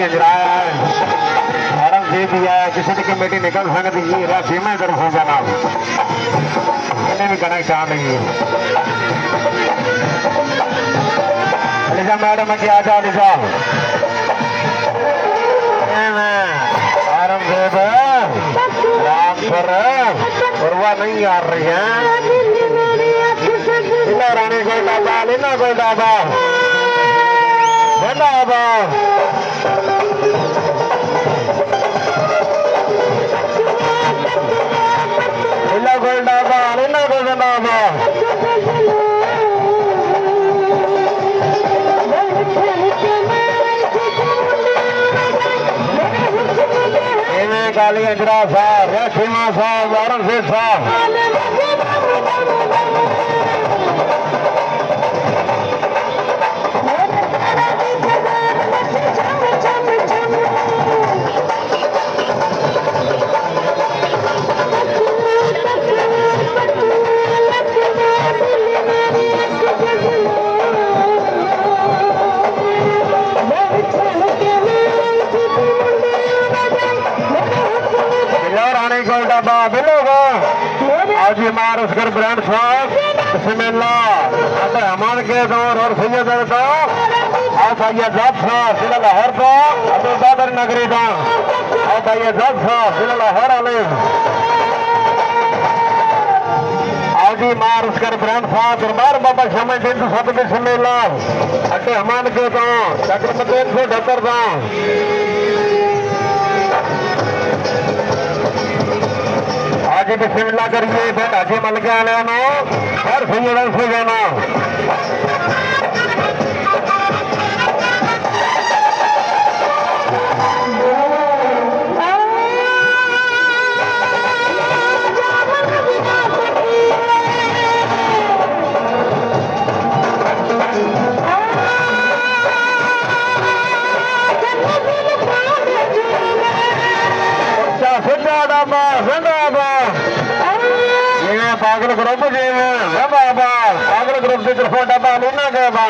ताली अंजराया हरम दे दिया किसी की कमेटी निकल सकती है सीमा इधर हो जाना इन्हें भी करना चाह रही है लिजा मैडम की आ जाओ लिजा हरम देव रामपुर उर्वा नहीं आ रही है रानी कोई डाबा लेना कोई डाबा डाबा लेना कोई डाबा लेना कोई डाबा काली अंजरा साहब सीमा साहब औरंग सेठ साहब जी मार उसकर ब्रांड साहब बिस्मिल्लाह अमान के दौर और सैयद तो और सैयद जब साहब जिला लाहौर को अब्दुल कादर नगरी का और सैयद जब साहब जिला लाहौर आलिम आजी मार उसकर ब्रांड साहब दरबार बाबा शाम दिन सब बिस्मिल्लाह अटे अमान के तो डॉक्टर 378 का आज बिस्मिल्लाह करिए फिर अजय मल के आने हर सैयद से जाना पागल ग्रुप जी बाबा पागल ग्रुप की तरफ डब्बा लेना गया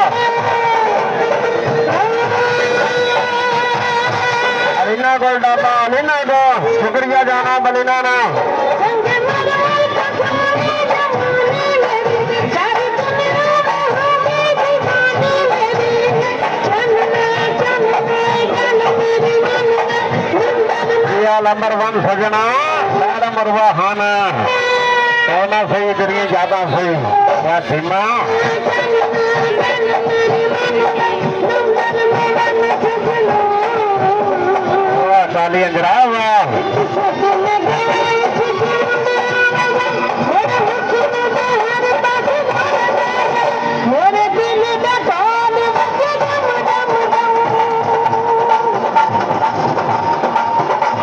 अलीना को डब्बा लेना को शुक्रिया जाना बलिना ना नंबर 1 सजना मैडम मरवा खाना कहना सही करिए ज्यादा सही क्या सीमा ताली अंजरा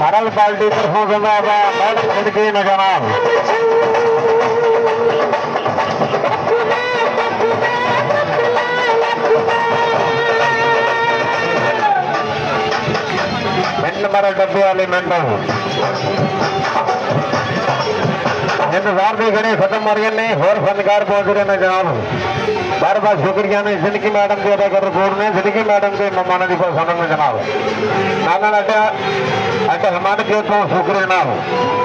सरल पार्टी तरफों से मैडम खिड़की न जनाब नंबर डब्बे वाले मेंबर इंतजार भी खड़े खत्म हो रही नहीं और फनकार पहुंच रहे हैं जनाब बार बार शुक्रिया ने जिंदगी मैडम के अदा कर रिपोर्ट ने जिंदगी मैडम के ममाना दी पसंद में जनाब नाना अड्डा हमारे के तो शुक्रिया ना हो